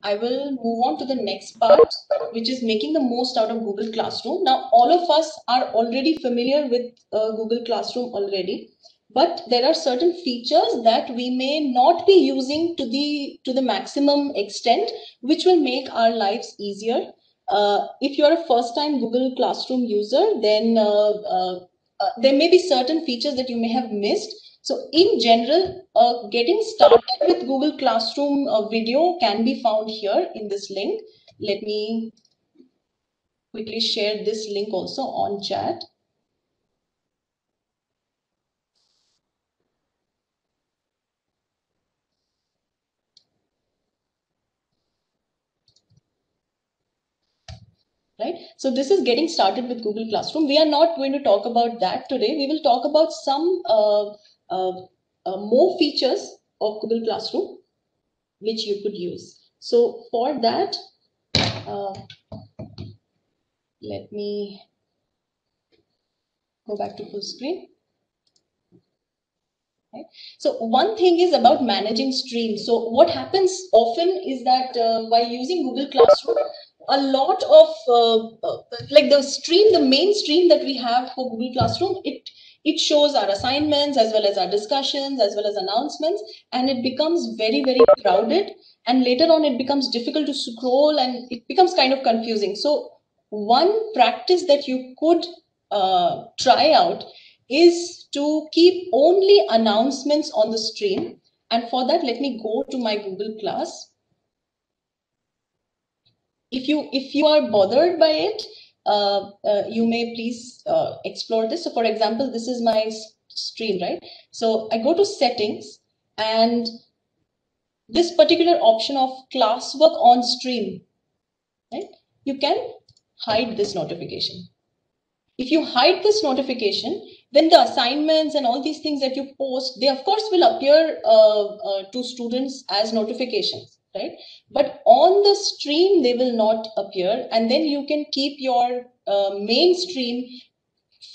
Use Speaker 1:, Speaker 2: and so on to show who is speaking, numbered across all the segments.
Speaker 1: I will move on to the next part, which is making the most out of Google Classroom. Now, all of us are already familiar with Google Classroom already, but there are certain features that we may not be using to the maximum extent, which will make our lives easier. If you're a first-time Google Classroom user, then there may be certain features that you may have missed. So in general, getting started with Google Classroom video can be found here in this link. Let me quickly share this link also on chat. Right. So this is getting started with Google Classroom. We are not going to talk about that today. We will talk about some more features of Google Classroom which you could use. So for that, uh, let me go back to full screen. Right. So one thing is about managing streams. So what happens often is that while using Google Classroom, a lot of like the main stream that we have for Google Classroom, it shows our assignments as well as our discussions as well as announcements, and it becomes very crowded. And later on, it becomes difficult to scroll, and it becomes kind of confusing. So one practice that you could try out is to keep only announcements on the stream. And for that, let me go to my Google Class. If you are bothered by it, you may please explore this. So for example, this is my stream, right? So I go to settings, and this particular option of classwork on stream, right? You can hide this notification. If you hide this notification, then the assignments and all these things that you post, they of course will appear to students as notifications, right? But on the stream, they will not appear. And then you can keep your main stream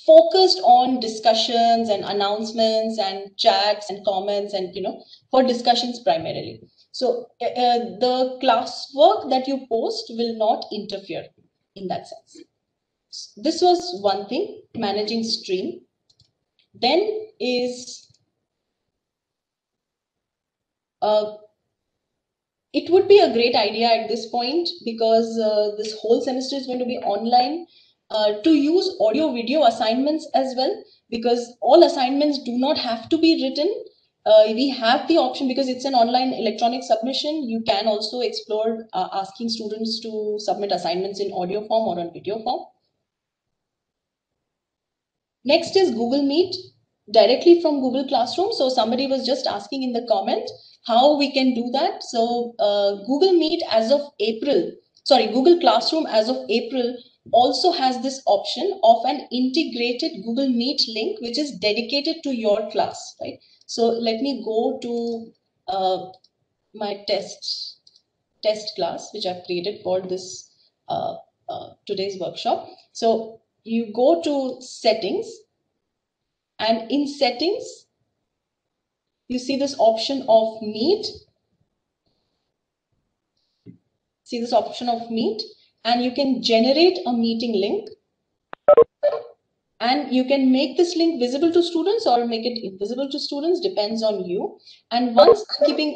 Speaker 1: focused on discussions and announcements and chats and comments and, for discussions primarily. So the classwork that you post will not interfere in that sense. This was one thing, managing stream. Then is it would be a great idea at this point, because this whole semester is going to be online, to use audio video assignments as well, because all assignments do not have to be written. We have the option, because it's an online electronic submission. You can also explore asking students to submit assignments in audio form or on video form. Next is Google Meet directly from Google Classroom. So somebody was just asking in the comment how we can do that. So Google Meet as of April, sorry, Google Classroom as of April also has this option of an integrated Google Meet link, which is dedicated to your class, right? So let me go to my test class, which I've created for this today's workshop. So you go to settings, and in settings, you see this option of Meet. See this option of Meet, and you can generate a meeting link. And you can make this link visible to students or make it invisible to students, depends on you. And once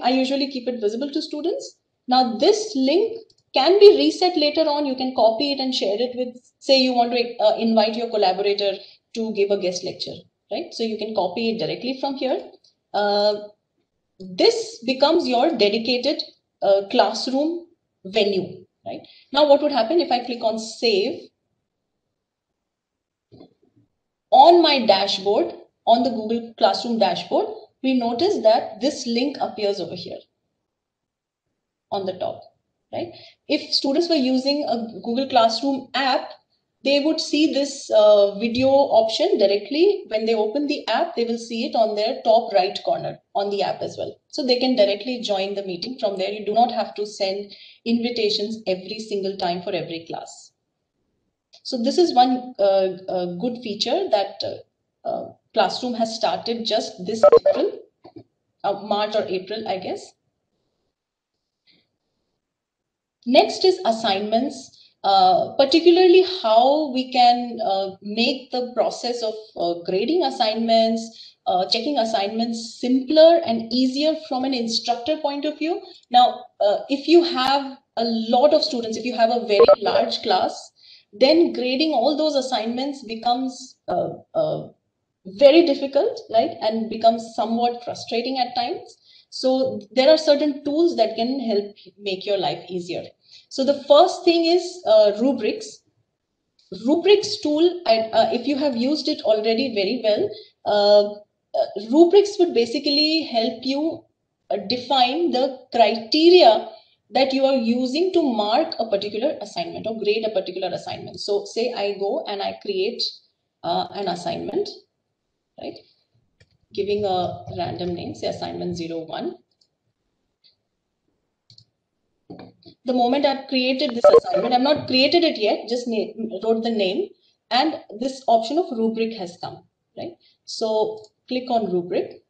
Speaker 1: I usually keep it visible to students. Now this link can be reset later on. You can copy it and share it with, say you want to invite your collaborator to give a guest lecture, right? So you can copy it directly from here. This becomes your dedicated classroom venue, right? Now what would happen if I click on save? On my dashboard, on the Google Classroom dashboard, we notice that this link appears over here on the top, right? If students were using a Google Classroom app, they would see this video option directly. When they open the app, they will see it on their top right corner on the app as well. So they can directly join the meeting from there. You do not have to send invitations every single time for every class. So this is one good feature that Classroom has started just this April, March or April, I guess. Next is assignments, particularly how we can make the process of grading assignments, checking assignments simpler and easier from an instructor point of view. Now, if you have a lot of students, if you have a very large class, then grading all those assignments becomes very difficult, right? And becomes somewhat frustrating at times. So there are certain tools that can help make your life easier. So the first thing is rubrics. Rubrics tool, if you have used it already very well, rubrics would basically help you define the criteria that you are using to mark a particular assignment or grade a particular assignment. So say I go and I create an assignment, right? Giving a random name, say assignment 01. The moment I've created this assignment, I've not created it yet, just wrote the name, and this option of rubric has come, right? So click on rubric.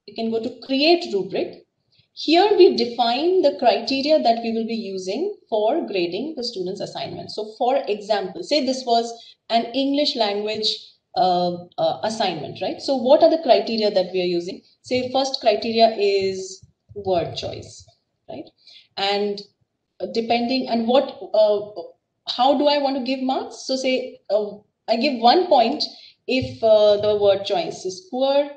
Speaker 1: You can go to create rubric. Here we define the criteria that we will be using for grading the student's assignment. So for example, say this was an English language assignment, right? So what are the criteria that we are using? Say first criteria is word choice, right? And depending on what, how do I want to give marks? So say I give 1 point if the word choice is poor.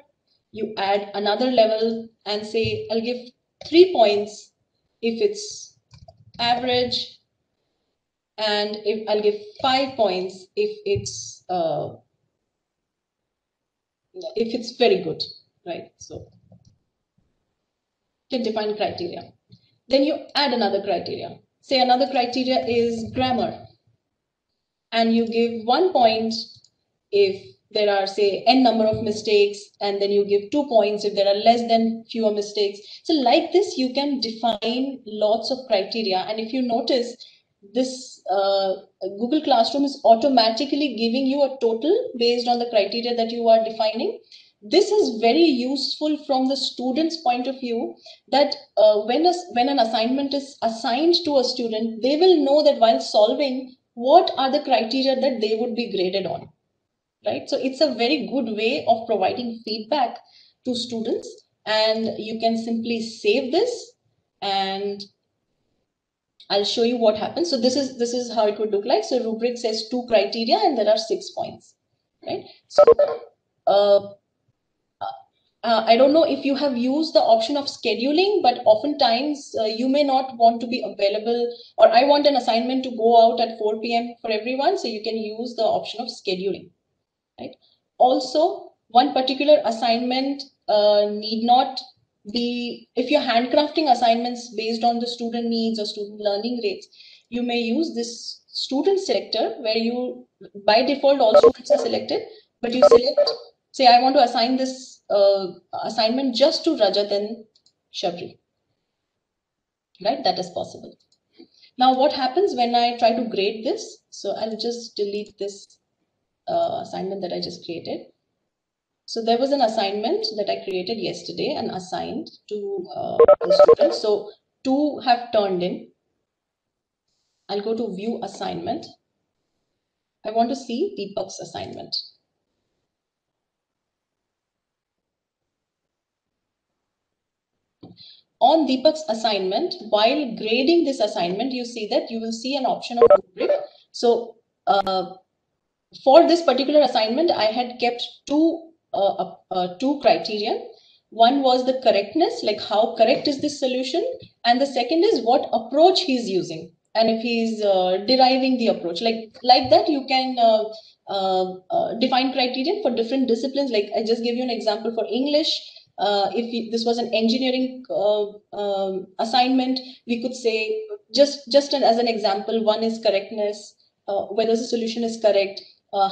Speaker 1: You add another level and say I'll give 3 points if it's average, and if I'll give 5 points if it's very good, right? So you can define criteria. Then you add another criteria. Say another criteria is grammar, and you give 1 point if there are, say, n number of mistakes, and then you give 2 points if there are less than fewer mistakes. So like this, you can define lots of criteria. And if you notice, this Google Classroom is automatically giving you a total based on the criteria that you are defining. This is very useful from the student's point of view, that when an assignment is assigned to a student, they will know that while solving, what are the criteria that they would be graded on, right? So it's a very good way of providing feedback to students, and you can simply save this, and I'll show you what happens. So this is how it would look like. So rubric says 2 criteria and there are 6 points, right? So I don't know if you have used the option of scheduling, but oftentimes you may not want to be available, or I want an assignment to go out at 4 p.m. for everyone. So you can use the option of scheduling, right? Also, one particular assignment need not be, if you're handcrafting assignments based on the student needs or student learning rates, you may use this student selector where you, by default, all students are selected, but you select, say, I want to assign this assignment just to Rajat and Shabri, right? That is possible. Now, what happens when I try to grade this? So I'll just delete this assignment that I just created. So there was an assignment that I created yesterday and assigned to the students. So 2 have turned in. I'll go to view assignment. I want to see Deepak's assignment. On Deepak's assignment, while grading this assignment, you see that you will see an option of rubric. So for this particular assignment, I had kept two criteria. One was the correctness, like how correct is this solution, and the second is what approach he's using, and if he's deriving the approach. Like that, you can define criteria for different disciplines. Like I just gave you an example for English. If this was an engineering assignment, we could say just as an example, one is correctness, whether the solution is correct.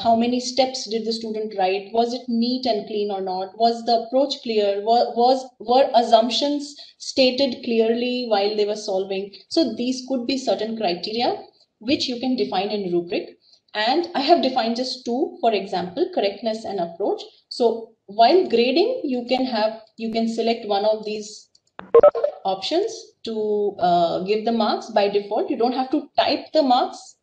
Speaker 1: How many steps did the student write? Was it neat and clean or not? Was the approach clear? Were assumptions stated clearly while they were solving? So these could be certain criteria which you can define in rubric. And I have defined just 2, for example, correctness and approach. So while grading, you can select one of these options to give the marks by default. You don't have to type the marks,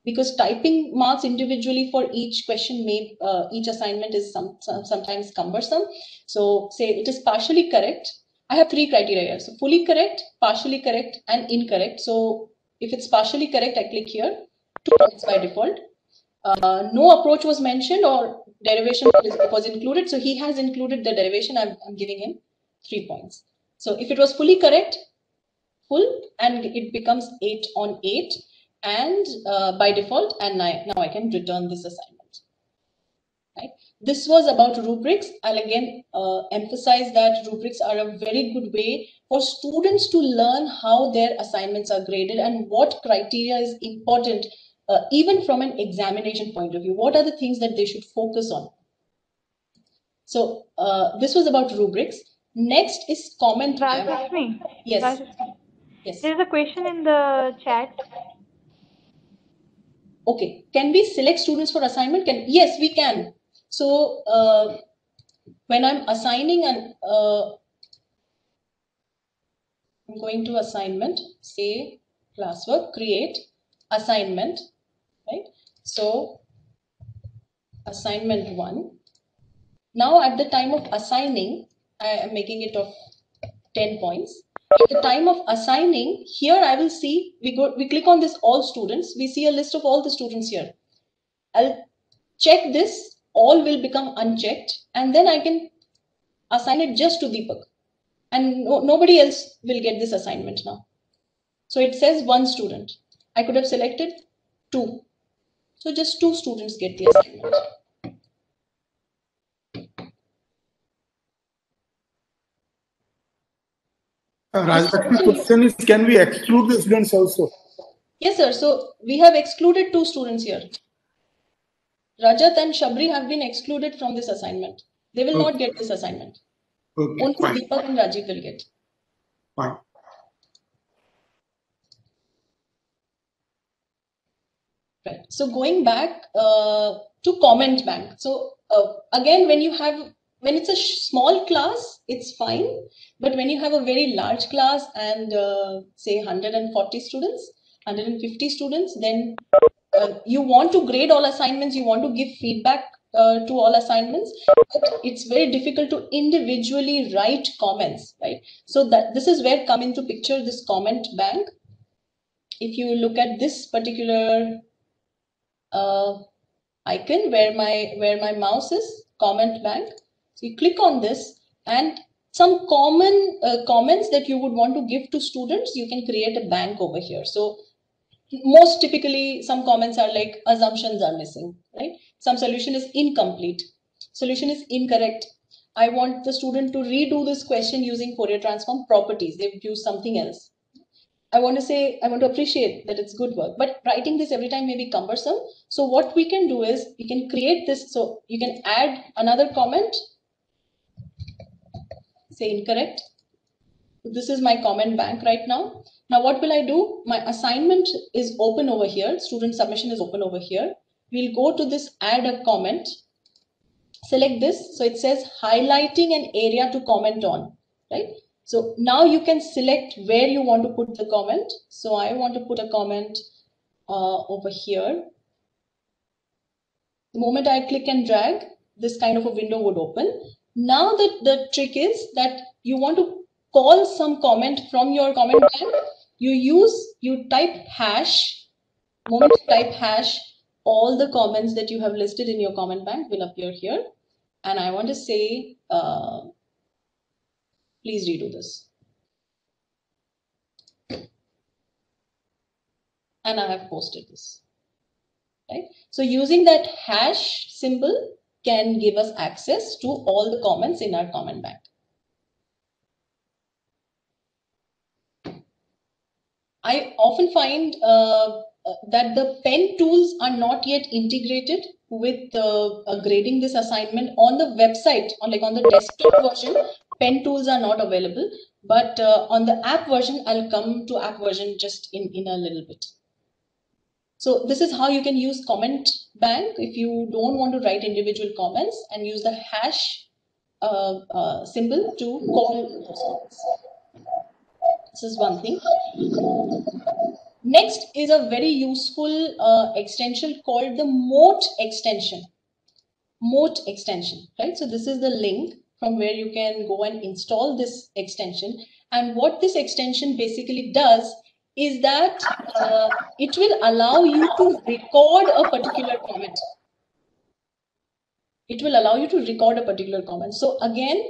Speaker 1: because typing marks individually for each question may each assignment is sometimes cumbersome. So say it is partially correct. I have 3 criteria here. So fully correct, partially correct, and incorrect. So if it's partially correct, I click here, 2 points by default. No approach was mentioned or derivation was included. So he has included the derivation. I'm giving him 3 points. So if it was fully correct, full, and it becomes 8 on 8, and by default, and now I can return this assignment. Right? This was about rubrics. I'll again emphasize that rubrics are a very good way for students to learn how their assignments are graded and what criteria is important, even from an examination point of view. What are the things that they should focus on? So this was about rubrics. Next is comment.
Speaker 2: Rajashri.
Speaker 1: Yes.
Speaker 2: Rajashri.
Speaker 1: Yes.
Speaker 2: There is a question in the chat.
Speaker 1: Okay. Can we select students for assignment? Yes, we can. So when I'm assigning an, I'm going to assignment, say classwork, create assignment, right? So assignment 1. Now at the time of assigning, I am making it of 10 points. At the time of assigning, here I will see, we click on this all students, we see a list of all the students here. I'll check this, all will become unchecked, and then I can assign it just to Deepak. And nobody else will get this assignment now. So it says 1 student. I could have selected 2. So just 2 students get the assignment.
Speaker 3: Rajashri, question is, can we exclude the students also?
Speaker 1: Yes, sir. So we have excluded 2 students here. Rajat and Shabri have been excluded from this assignment. They will not get this assignment.
Speaker 3: Okay,
Speaker 1: only
Speaker 3: fine.
Speaker 1: Deepak and Rajiv will get.
Speaker 3: Fine.
Speaker 1: Right. So going back to comment bank. So again, when it's a small class, it's fine. But when you have a very large class and say 140 students, 150 students, then you want to grade all assignments, you want to give feedback to all assignments, but it's very difficult to individually write comments, right? So that this is where come into picture this comment bank. If you look at this particular icon where my mouse is, comment bank, so you click on this, and some common comments that you would want to give to students, you can create a bank over here. So most typically, some comments are like assumptions are missing, right? Some solution is incomplete. Solution is incorrect. I want the student to redo this question using Fourier transform properties. They've used something else. I want to appreciate that it's good work, but writing this every time may be cumbersome. So what we can do is we can create this. So you can add another comment, say incorrect. This is my comment bank right now. Now what will I do? My assignment is open over here. Student submission is open over here. We'll go to this add a comment. Select this. So it says highlighting an area to comment on, right? So now you can select where you want to put the comment. So I want to put a comment over here. The moment I click and drag, this kind of a window would open. Now the trick is that you want to call some comment from your comment bank. You type hash. The moment you type hash, all the comments that you have listed in your comment bank will appear here. And I want to say, please redo this. And I have posted this. Right? So using that hash symbol can give us access to all the comments in our comment bank. I often find that the pen tools are not yet integrated with grading this assignment on the website, on the desktop version. Pen tools are not available, but on the app version, I'll come to app version just in a little bit. So this is how you can use comment bank if you don't want to write individual comments, and use the hash symbol to call those comments. This is one thing. Next is a very useful extension called the Mote extension. Mote extension, right? So this is the link from where you can go and install this extension. And what this extension basically does is that it will allow you to record a particular comment. It will allow you to record a particular comment. So again,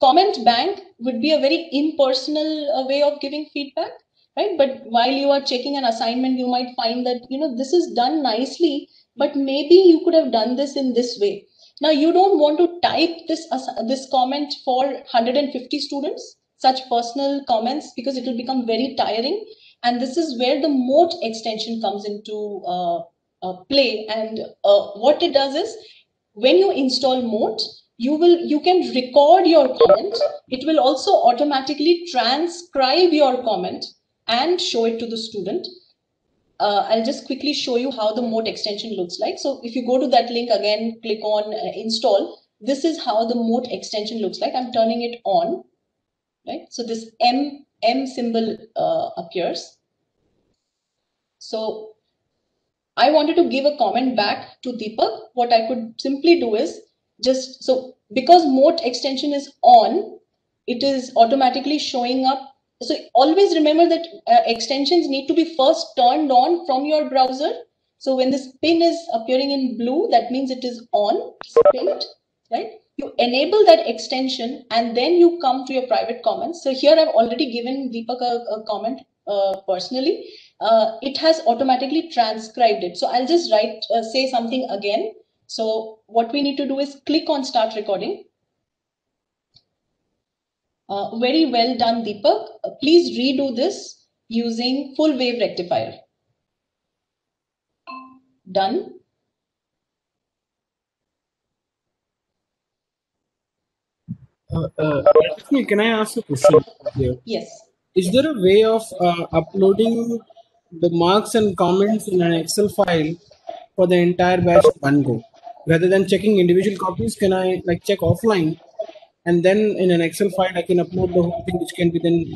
Speaker 1: comment bank would be a very impersonal way of giving feedback, right? But while you are checking an assignment, you might find that, this is done nicely, but maybe you could have done this in this way. Now, you don't want to type this comment for 150 students, such personal comments, because it will become very tiring. And this is where the Mote extension comes into play. And what it does is, when you install Mote, you can record your comment. It will also automatically transcribe your comment and show it to the student. I'll just quickly show you how the Mote extension looks like. So if you go to that link again, click on install. This is how the Mote extension looks like. I'm turning it on, right? So this M symbol appears. So I wanted to give a comment back to Deepak. What I could simply do is because Mote extension is on, it is automatically showing up. So always remember that extensions need to be first turned on from your browser. So when this pin is appearing in blue, that means it is on, pinned, right? You enable that extension and then you come to your private comments. So here I've already given Deepak a comment personally. It has automatically transcribed it. So I'll just say something again. So what we need to do is click on start recording. Very well done, Deepak. Please redo this using full wave rectifier. Done.
Speaker 4: Can I ask a question here?
Speaker 1: Yes.
Speaker 4: Is there a way of uploading the marks and comments in an Excel file for the entire batch in one go? Rather than checking individual copies, can I check offline and then in an Excel file I can upload the whole thing, which can be then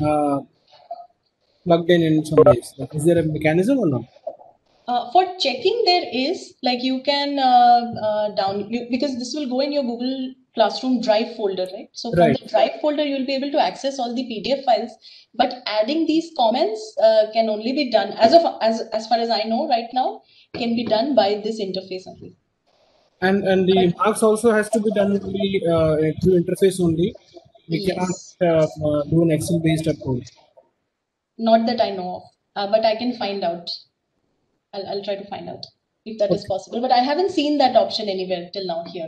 Speaker 4: plugged in some ways? Is there a mechanism or not?
Speaker 1: For checking, there is, you can because this will go in your Google Classroom Drive folder, right? So from the Drive folder, you'll be able to access all the PDF files. But adding these comments can only be done as far as I know right now, can be done by this interface only.
Speaker 4: And the marks also has to be done only through interface only. We cannot do an Excel based approach.
Speaker 1: Not that I know of, but I can find out. I'll try to find out if that is possible, but I haven't seen that option anywhere till now here.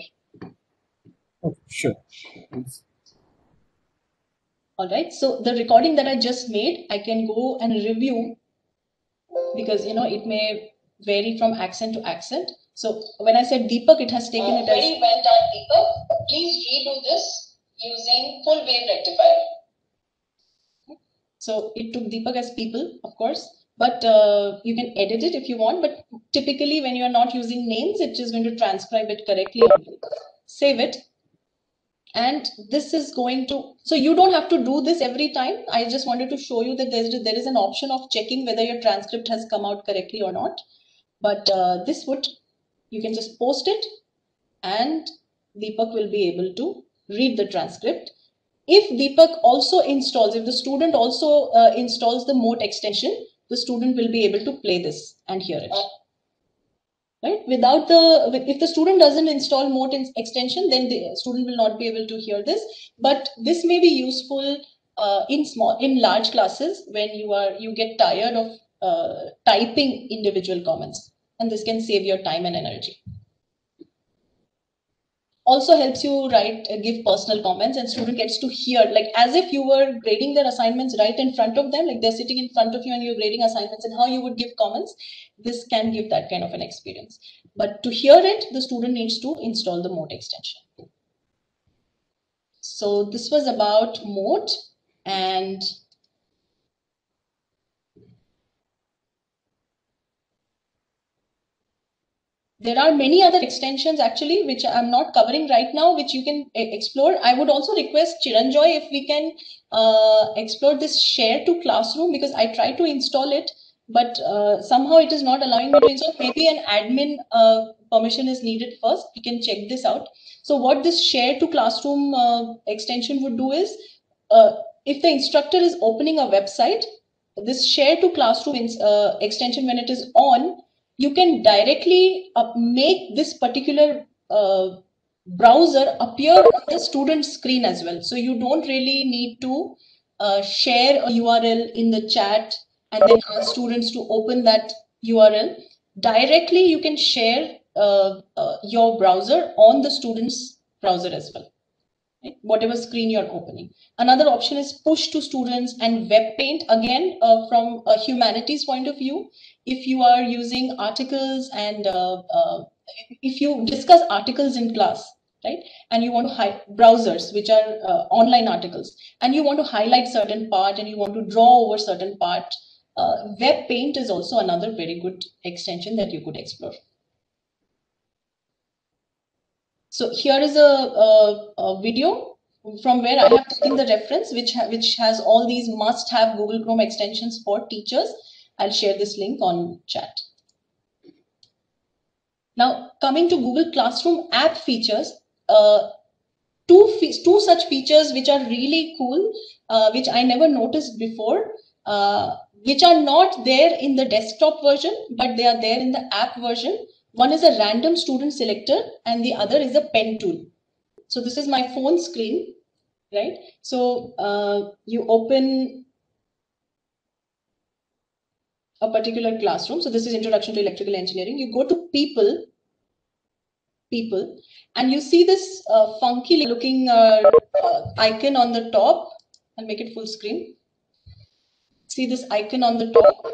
Speaker 4: Okay, sure. Thanks.
Speaker 1: All right, so the recording that I just made, I can go and review because it may vary from accent to accent. So when I said Deepak, it has taken it as very well done, Deepak. Please redo this using full wave rectifier. So it took Deepak as people, of course. But you can edit it if you want. But typically, when you're not using names, it's just going to transcribe it correctly. Save it. And this is going to, so you don't have to do this every time. I just wanted to show you that there is an option of checking whether your transcript has come out correctly or not. But you can just post it and Deepak will be able to read the transcript. If Deepak also installs, if the student also installs the Mote extension, the student will be able to play this and hear it. Right? If the student doesn't install Mote extension, then the student will not be able to hear this. But this may be useful in large classes when you get tired of typing individual comments, and this can save your time and energy. Also helps you give personal comments, and student gets to hear, as if you were grading their assignments right in front of them, they're sitting in front of you and you're grading assignments, and how you would give comments. This can give that kind of an experience. But to hear it, the student needs to install the Mote extension. So this was about Mote, and There are many other extensions actually, which I'm not covering right now, which you can explore. I would also request Chiranjoy if we can explore this share to classroom, because I tried to install it, but somehow it is not allowing me to install. Maybe an admin permission is needed first. We can check this out. So what this share to classroom extension would do is, if the instructor is opening a website, this share to classroom extension, when it is on, you can directly make this particular browser appear on the student screen as well. So you don't really need to share a URL in the chat and then ask students to open that URL. Directly, you can share your browser on the student's browser as well, right? Whatever screen you're opening. Another option is push to students and web paint. Again, from a humanities point of view, if you are using articles and if you discuss articles in class, right, and you want to browsers, which are online articles, and you want to highlight certain part and you want to draw over certain part, web paint is also another very good extension that you could explore. So here is a video from where I have taken the reference, which has all these must-have Google Chrome extensions for teachers. I'll share this link on chat. Now, coming to Google Classroom app features, two such features which are really cool, which I never noticed before, which are not there in the desktop version, but they are there in the app version. One is a random student selector and the other is a pen tool. So this is my phone screen, right? So you open a particular classroom. So this is Introduction to Electrical Engineering. You go to people, and you see this funky looking icon on the top. I'll make it full screen. See this icon on the top?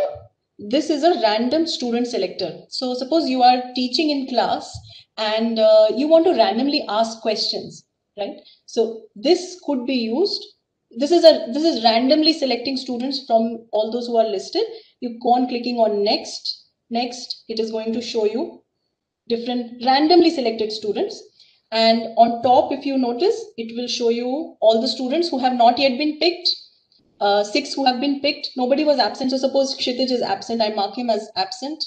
Speaker 1: This is a random student selector. So suppose you are teaching in class and you want to randomly ask questions, right? So this could be used. This is randomly selecting students from all those who are listed. You go on clicking on next. It is going to show you different randomly selected students. And on top, if you notice, it will show you all the students who have not yet been picked. 6 who have been picked. Nobody was absent. So suppose Kshitij is absent, I mark him as absent.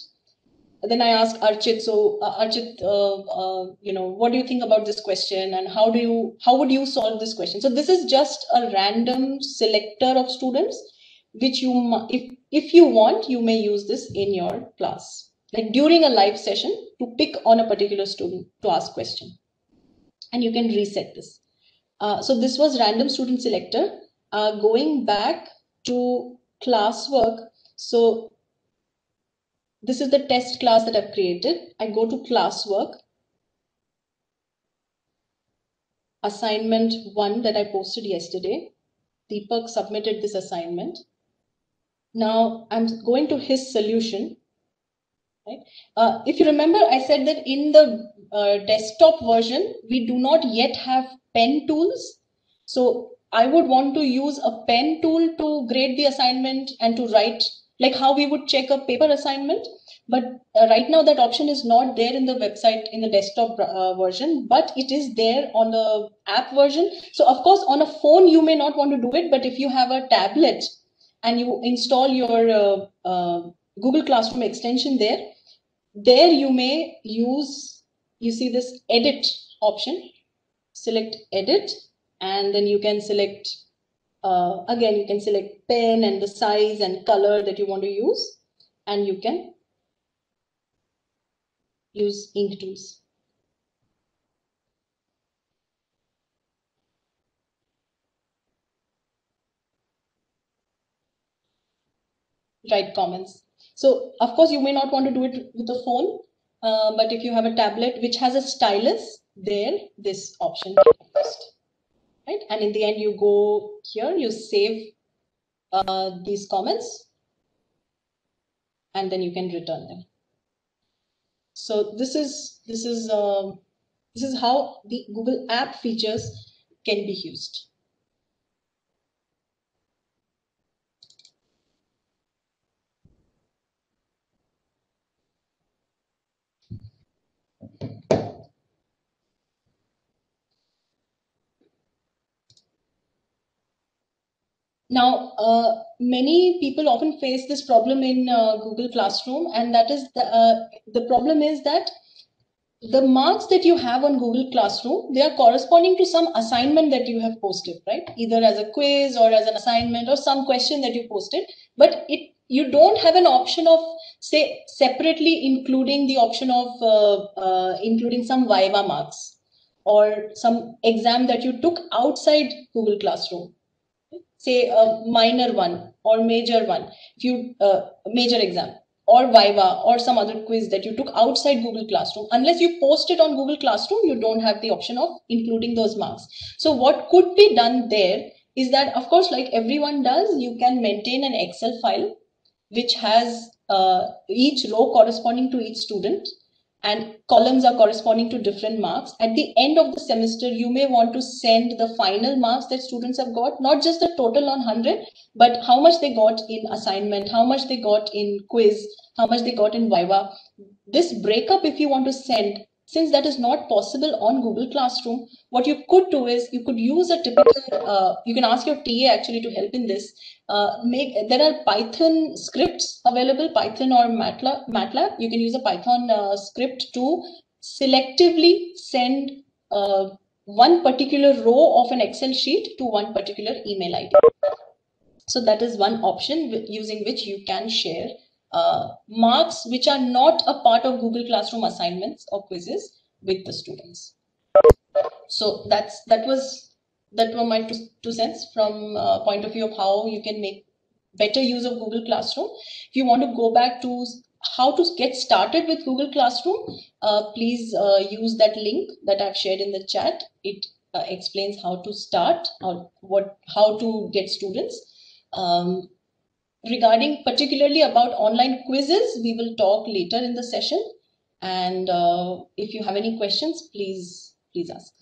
Speaker 1: Then I ask Archit, so Archit, what do you think about this question, and how would you solve this question? So this is just a random selector of students, which you, if you want, you may use this in your class, like during a live session, to pick on a particular student to ask question, and you can reset this. So this was random student selector. Going back to classwork, so this is the test class that I've created. I go to classwork, assignment 1 that I posted yesterday. Deepak submitted this assignment. Now I'm going to his solution. Right? If you remember, I said that in the desktop version, we do not yet have pen tools. So I would want to use a pen tool to grade the assignment and to write, like how we would check a paper assignment. But right now that option is not there in the website in the desktop version, but it is there on the app version. So of course, on a phone, you may not want to do it, but if you have a tablet and you install your Google Classroom extension there you may use, you see this edit option, select edit, and then you can select, again, you can select pen and the size and color that you want to use, and you can use ink tools. Write comments. So of course you may not want to do it with a phone, but if you have a tablet which has a stylus, there this option can be used, right? And in the end, you go here, you save these comments, and then you can return them. So this is how the Google app features can be used. Now, many people often face this problem in Google Classroom, and that is the problem is that the marks that you have on Google Classroom, they are corresponding to some assignment that you have posted, right? Either as a quiz or as an assignment or some question that you posted, but you don't have an option of, say, separately including the option of including some Viva marks or some exam that you took outside Google Classroom, say a minor one or major one, if you major exam or Viva or some other quiz that you took outside Google Classroom, unless you post it on Google Classroom, you don't have the option of including those marks. So what could be done there is that, of course, like everyone does, you can maintain an Excel file which has each row corresponding to each student, and columns are corresponding to different marks. At the end of the semester, you may want to send the final marks that students have got, not just the total on 100, but how much they got in assignment, how much they got in quiz, how much they got in Viva. This breakup, if you want to send, since that is not possible on Google Classroom, what you could do is you could use a typical, you can ask your TA actually to help in this. There are Python scripts available, Python or MATLAB. You can use a Python script to selectively send one particular row of an Excel sheet to one particular email ID. So that is one option using which you can share marks which are not a part of Google Classroom assignments or quizzes with the students. So that were my two cents from point of view of how you can make better use of Google Classroom. If you want to go back to how to get started with Google Classroom, please use that link that I've shared in the chat. It explains how to start or how to get students. Regarding particularly about online quizzes, we will talk later in the session. And if you have any questions, please ask.